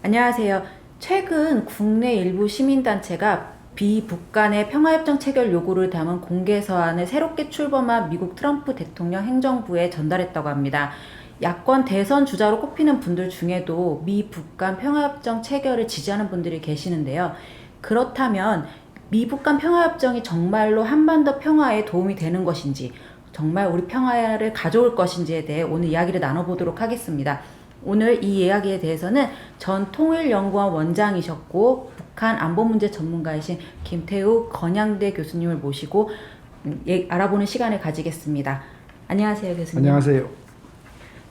안녕하세요. 최근 국내 일부 시민단체가 비북 간의 평화협정 체결 요구를 담은 공개 서한을 새롭게 출범한 미국 트럼프 대통령 행정부에 전달했다고 합니다. 야권 대선 주자로 꼽히는 분들 중에도 미북 간 평화협정 체결을 지지하는 분들이 계시는데요. 그렇다면 미북 간 평화협정이 정말로 한반도 평화에 도움이 되는 것인지, 정말 우리 평화를 가져올 것인지에 대해 오늘 이야기를 나눠보도록 하겠습니다. 오늘 이 이야기에 대해서는 전 통일연구원 원장이셨고 북한 안보 문제 전문가이신 김태우 건양대 교수님을 모시고 알아보는 시간을 가지겠습니다. 안녕하세요, 교수님. 안녕하세요.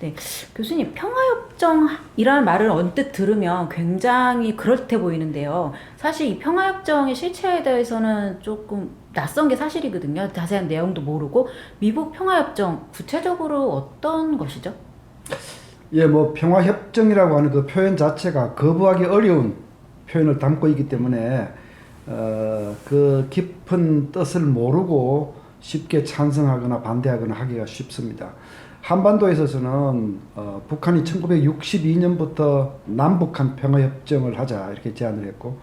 네, 교수님, 평화협정이라는 말을 언뜻 들으면 굉장히 그럴듯해 보이는데요. 사실 이 평화협정의 실체에 대해서는 조금 낯선 게 사실이거든요. 자세한 내용도 모르고. 미국 평화협정 구체적으로 어떤 것이죠? 예, 뭐 평화협정이라고 하는 그 표현 자체가 거부하기 어려운 표현을 담고 있기 때문에 그 깊은 뜻을 모르고 쉽게 찬성하거나 반대하거나 하기가 쉽습니다. 한반도에 있어서는 북한이 1962년부터 남북한 평화협정을 하자 이렇게 제안을 했고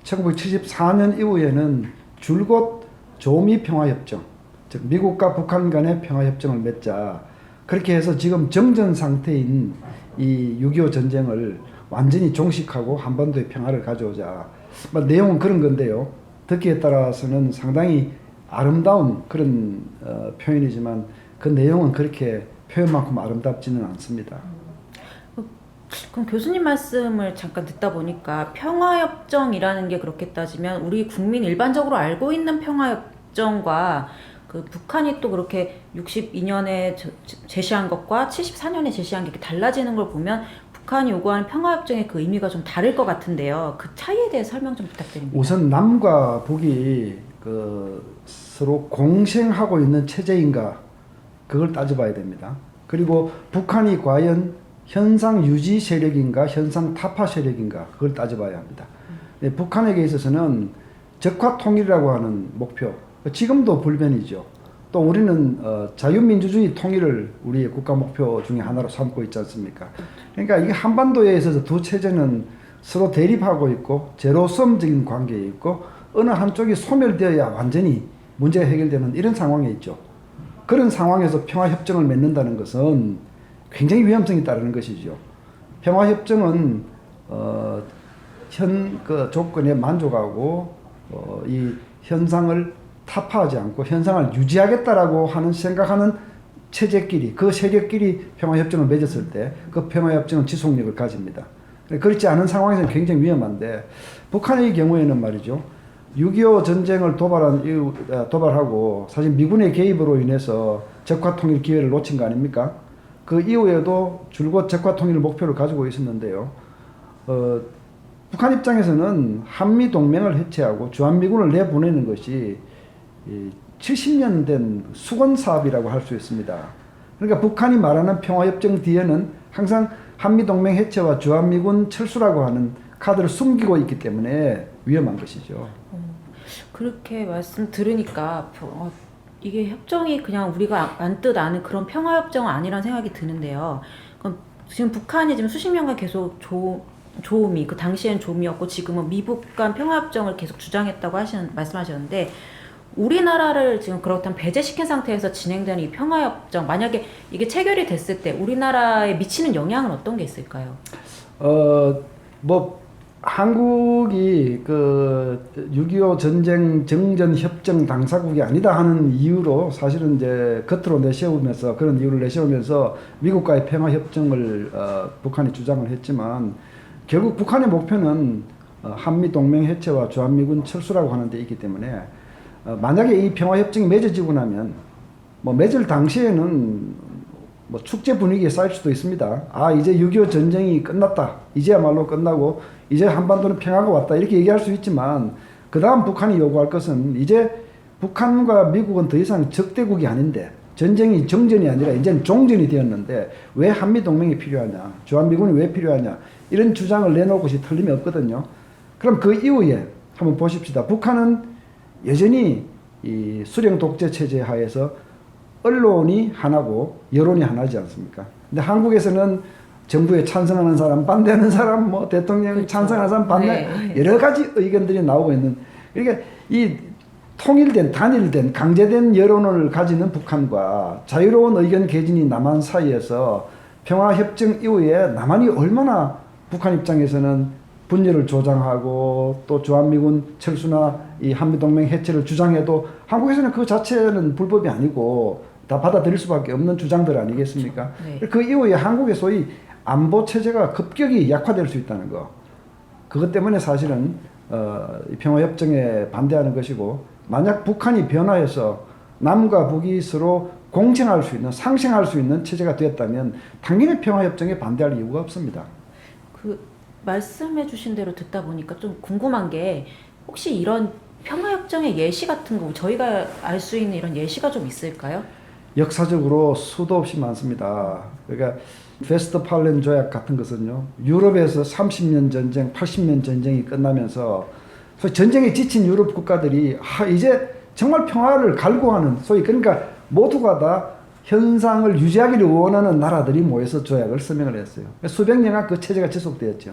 1974년 이후에는 줄곧 조미 평화협정, 즉 미국과 북한 간의 평화협정을 맺자. 그렇게 해서 지금 정전 상태인 이 6.25 전쟁을 완전히 종식하고 한반도의 평화를 가져오자. 내용은 그런 건데요. 듣기에 따라서는 상당히 아름다운 그런 표현이지만 그 내용은 그렇게 표현만큼 아름답지는 않습니다. 그럼 교수님 말씀을 잠깐 듣다 보니까 평화협정이라는 게 그렇게 따지면 우리 국민 일반적으로 알고 있는 평화협정과 그 북한이 또 그렇게 62년에 제시한 것과 74년에 제시한 게 이렇게 달라지는 걸 보면 북한이 요구하는 평화협정의 그 의미가 좀 다를 것 같은데요. 그 차이에 대해 설명 좀 부탁드립니다. 우선 남과 북이 서로 공생하고 있는 체제인가 그걸 따져봐야 됩니다. 그리고 북한이 과연 현상 유지 세력인가 현상 타파 세력인가 그걸 따져봐야 합니다. 네, 북한에게 있어서는 적화 통일이라고 하는 목표 지금도 불변이죠. 또 우리는 자유민주주의 통일을 우리의 국가 목표 중에 하나로 삼고 있지 않습니까? 그러니까 이게 한반도에 있어서 두 체제는 서로 대립하고 있고 제로섬적인 관계에 있고 어느 한쪽이 소멸되어야 완전히 문제가 해결되는 이런 상황에 있죠. 그런 상황에서 평화협정을 맺는다는 것은 굉장히 위험성이 따르는 것이죠. 평화협정은 현 조건에 만족하고 이 현상을 타파하지 않고 현상을 유지하겠다라고 하는 생각하는 체제끼리 그 세력끼리 평화협정을 맺었을 때 그 평화협정은 지속력을 가집니다. 그렇지 않은 상황에서는 굉장히 위험한데 북한의 경우에는 말이죠. 6.25 전쟁을 도발하고 사실 미군의 개입으로 인해서 적화통일 기회를 놓친 거 아닙니까? 그 이후에도 줄곧 적화통일을 목표로 가지고 있었는데요. 북한 입장에서는 한미동맹을 해체하고 주한미군을 내보내는 것이 70년 된 수건사업이라고 할 수 있습니다. 그러니까 북한이 말하는 평화협정 뒤에는 항상 한미동맹 해체와 주한미군 철수라고 하는 카드를 숨기고 있기 때문에 위험한 것이죠. 그렇게 말씀 들으니까 이게 협정이 그냥 우리가 안뜻 아는 그런 평화협정은 아니란 생각이 드는데요. 그럼 지금 북한이 지금 수십 년간 계속 조미, 그 당시엔 조미였고 지금은 미북 간 평화협정을 계속 주장했다고 말씀하셨는데 우리나라를 지금 그렇다면 배제시킨 상태에서 진행되는 이 평화협정, 만약에 이게 체결이 됐을 때 우리나라에 미치는 영향은 어떤 게 있을까요? 뭐 한국이 6.25 전쟁 정전 협정 당사국이 아니다 하는 이유로 사실은 이제 겉으로 내세우면서 그런 이유를 내세우면서 미국과의 평화 협정을 북한이 주장을 했지만 결국 북한의 목표는 한미 동맹 해체와 주한미군 철수라고 하는 데 있기 때문에 만약에 이 평화 협정이 맺어지고 나면 뭐 맺을 당시에는 뭐 축제 분위기에 쌓일 수도 있습니다. 아, 이제 6.25 전쟁이 끝났다. 이제야말로 끝나고 이제 한반도는 평화가 왔다. 이렇게 얘기할 수 있지만 그 다음 북한이 요구할 것은 이제 북한과 미국은 더 이상 적대국이 아닌데 전쟁이 정전이 아니라 이제는 종전이 되었는데 왜 한미동맹이 필요하냐. 주한미군이 왜 필요하냐. 이런 주장을 내놓을 것이 틀림이 없거든요. 그럼 그 이후에 한번 보십시다. 북한은 여전히 이 수령 독재 체제 하에서 언론이 하나고 여론이 하나지 않습니까? 근데 한국에서는 정부에 찬성하는 사람, 반대하는 사람, 뭐 대통령 그렇죠. 찬성하는 사람, 반대 네. 여러 가지 의견들이 나오고 있는. 그러니까 이 통일된, 단일된, 강제된 여론을 가지는 북한과 자유로운 의견 개진이 남한 사이에서 평화협정 이후에 남한이 얼마나 북한 입장에서는 분열을 조장하고 또 주한미군 철수나 이 한미동맹 해체를 주장해도 한국에서는 그 자체는 불법이 아니고 다 받아들일 수밖에 없는 주장들 아니겠습니까? 네. 그 이후에 한국의 소위 안보 체제가 급격히 약화될 수 있다는 거. 그것 때문에 사실은 이 평화협정에 반대하는 것이고, 만약 북한이 변화해서 남과 북이 서로 공생할 수 있는, 상생할 수 있는 체제가 되었다면 당연히 평화협정에 반대할 이유가 없습니다. 그 말씀해주신 대로 듣다 보니까 좀 궁금한 게 혹시 이런 평화협정의 예시 같은 거 저희가 알 수 있는 이런 예시가 좀 있을까요? 역사적으로 수도 없이 많습니다. 그러니까 베스트팔렌 조약 같은 것은요, 유럽에서 30년 전쟁, 80년 전쟁이 끝나면서 소위 전쟁에 지친 유럽 국가들이 이제 정말 평화를 갈구하는, 소위 그러니까 모두가 다 현상을 유지하기를 원하는 나라들이 모여서 조약을 서명을 했어요. 수백 년간 그 체제가 지속되었죠.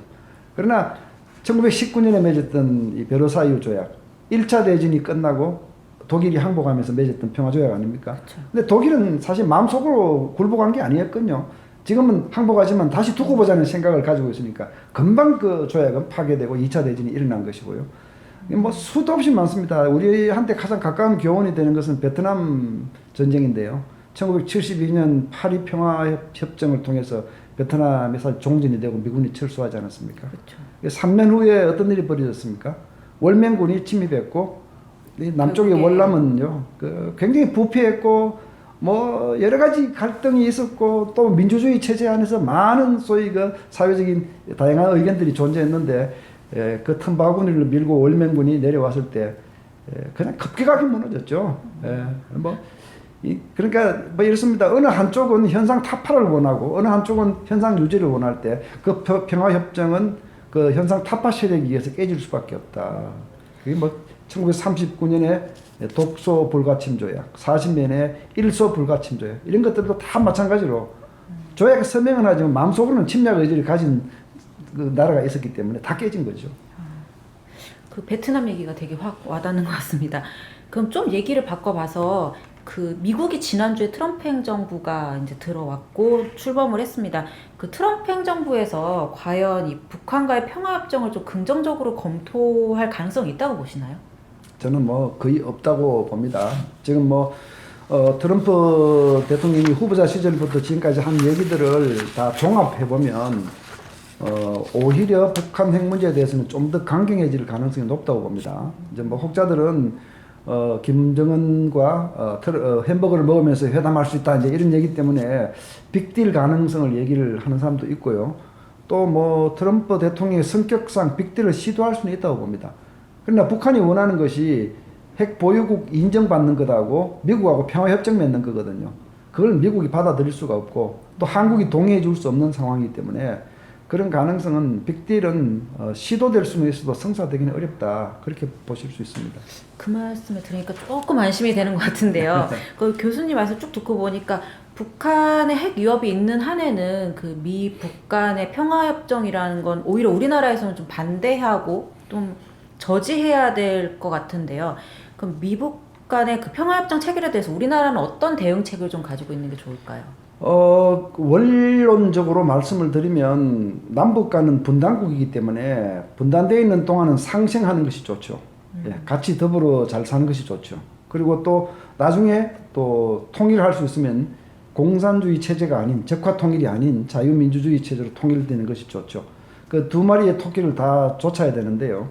그러나 1919년에 맺었던 이 베르사유 조약, 1차 대전이 끝나고 독일이 항복하면서 맺었던 평화조약 아닙니까? 그쵸. 근데 독일은 사실 마음속으로 굴복한 게 아니었거든요. 지금은 항복하지만 다시 두고 보자는 생각을 가지고 있으니까 금방 그 조약은 파괴되고 2차 대전이 일어난 것이고요. 뭐 수도 없이 많습니다. 우리한테 가장 가까운 교훈이 되는 것은 베트남 전쟁인데요. 1972년 파리 평화협정을 통해서 베트남이 사실 종전이 되고 미군이 철수하지 않았습니까? 그렇죠. 3년 후에 어떤 일이 벌어졌습니까? 월맹군이 침입했고, 이 남쪽의 결국에 월남은요, 굉장히 부패했고, 뭐 여러 가지 갈등이 있었고, 또 민주주의 체제 안에서 많은 소위 그 사회적인 다양한 의견들이 존재했는데, 그 틈바구니를 밀고 월맹군이 내려왔을 때 그냥 급격하게 무너졌죠. 그러니까 뭐 이렇습니다. 어느 한쪽은 현상 타파를 원하고 어느 한쪽은 현상 유지를 원할 때 그 평화협정은 그 현상 타파 세력에 의해서 깨질 수밖에 없다. 그게 뭐 1939년에 독소 불가침 조약, 40년에 일소 불가침 조약, 이런 것들도 다 마찬가지로 조약에 서명은 하지만 마음속으로는 침략 의지를 가진 그 나라가 있었기 때문에 다 깨진 거죠. 그 베트남 얘기가 되게 확 와닿는 것 같습니다. 그럼 좀 얘기를 바꿔봐서 그 미국이 지난주에 트럼프 행정부가 이제 들어왔고 출범을 했습니다. 그 트럼프 행정부에서 과연 이 북한과의 평화협정을 좀 긍정적으로 검토할 가능성이 있다고 보시나요? 저는 뭐 거의 없다고 봅니다. 지금 뭐 트럼프 대통령이 후보자 시절부터 지금까지 한 얘기들을 다 종합해 보면 오히려 북한 핵 문제에 대해서는 좀 더 강경해질 가능성이 높다고 봅니다. 이제 뭐 혹자들은 김정은과 햄버거를 먹으면서 회담할 수 있다, 이제 이런 얘기 때문에 빅딜 가능성을 얘기를 하는 사람도 있고요. 또 뭐 트럼프 대통령의 성격상 빅딜을 시도할 수는 있다고 봅니다. 그러나 북한이 원하는 것이 핵 보유국 인정받는 것하고 미국하고 평화협정 맺는 거거든요. 그걸 미국이 받아들일 수가 없고 또 한국이 동의해 줄 수 없는 상황이기 때문에 그런 가능성은 빅딜은 시도될 수는 있어도 성사되기는 어렵다, 그렇게 보실 수 있습니다. 그 말씀을 들으니까 조금 안심이 되는 것 같은데요. 그 교수님 말씀 쭉 듣고 보니까 북한의 핵 위협이 있는 한에는 그 미 북간의 평화협정이라는 건 오히려 우리나라에서는 좀 반대하고 좀 저지해야 될 것 같은데요. 그럼 미북 간의 그 평화협정 체결에 대해서 우리나라는 어떤 대응책을 좀 가지고 있는 게 좋을까요? 원론적으로 말씀을 드리면 남북 간은 분단국이기 때문에 분단되어 있는 동안은 상생하는 것이 좋죠. 예, 같이 더불어 잘 사는 것이 좋죠. 그리고 또 나중에 또 통일할 수 있으면 공산주의 체제가 아닌, 적화 통일이 아닌 자유민주주의 체제로 통일되는 것이 좋죠. 그 두 마리의 토끼를 다 쫓아야 되는데요.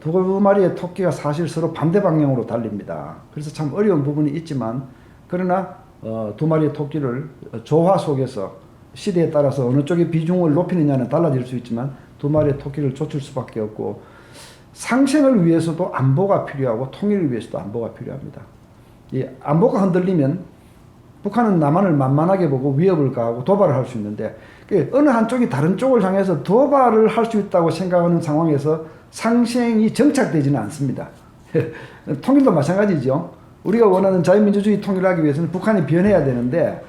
두 마리의 토끼가 사실 서로 반대 방향으로 달립니다. 그래서 참 어려운 부분이 있지만, 그러나 두 마리의 토끼를 조화 속에서 시대에 따라서 어느 쪽의 비중을 높이느냐는 달라질 수 있지만 두 마리의 토끼를 쫓을 수밖에 없고, 상생을 위해서도 안보가 필요하고 통일을 위해서도 안보가 필요합니다. 이 안보가 흔들리면 북한은 남한을 만만하게 보고 위협을 가하고 도발을 할 수 있는데, 어느 한쪽이 다른 쪽을 향해서 도발을 할 수 있다고 생각하는 상황에서 상생이 정착되지는 않습니다. 통일도 마찬가지죠. 우리가 원하는 자유민주주의 통일을 하기 위해서는 북한이 변해야 되는데,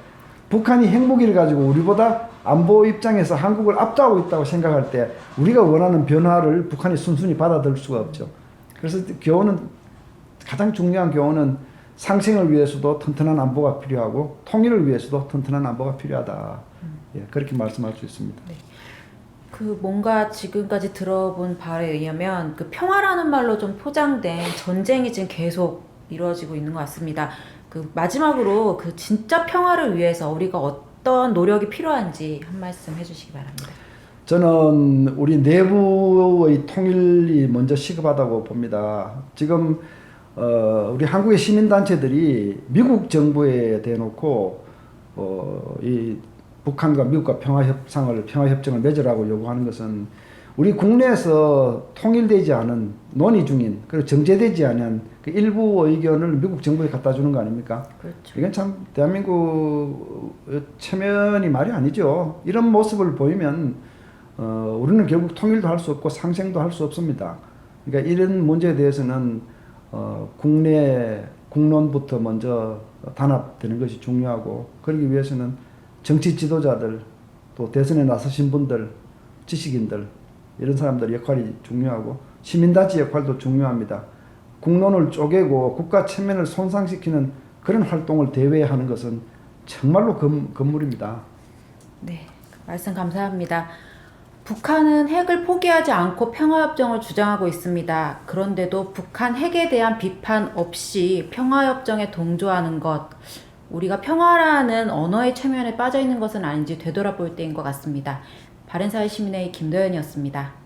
북한이 핵무기를 가지고 우리보다 안보 입장에서 한국을 압도하고 있다고 생각할 때 우리가 원하는 변화를 북한이 순순히 받아들일 수가 없죠. 그래서 교훈은 가장 중요한 교훈은 상생을 위해서도 튼튼한 안보가 필요하고 통일을 위해서도 튼튼한 안보가 필요하다. 예, 그렇게 말씀할 수 있습니다. 네. 그 뭔가 지금까지 들어본 바에 의하면 그 평화라는 말로 좀 포장된 전쟁이 지금 계속 이루어지고 있는 것 같습니다. 그 마지막으로 그 진짜 평화를 위해서 우리가 어떤 노력이 필요한지 한 말씀 해주시기 바랍니다. 저는 우리 내부의 통일이 먼저 시급하다고 봅니다. 지금 우리 한국의 시민단체들이 미국 정부에 대놓고 이 북한과 미국과 평화협정을 맺으라고 요구하는 것은 우리 국내에서 통일되지 않은 논의 중인 그리고 정제되지 않은 그 일부 의견을 미국 정부에 갖다 주는 거 아닙니까? 그렇죠. 이건 참 대한민국 체면이 말이 아니죠. 이런 모습을 보이면 우리는 결국 통일도 할 수 없고 상생도 할 수 없습니다. 그러니까 이런 문제에 대해서는 국론부터 먼저 단합되는 것이 중요하고 그러기 위해서는 정치 지도자들 또 대선에 나서신 분들 지식인들 이런 사람들 역할이 중요하고 시민단체 역할도 중요합니다. 국론을 쪼개고 국가 체면을 손상시키는 그런 활동을 대외하는 것은 정말로 금물입니다. 네, 말씀 감사합니다. 북한은 핵을 포기하지 않고 평화협정을 주장하고 있습니다. 그런데도 북한 핵에 대한 비판 없이 평화협정에 동조하는 것, 우리가 평화라는 언어의 체면에 빠져 있는 것은 아닌지 되돌아볼 때인 것 같습니다. 바른사회 시민의 김도연이었습니다.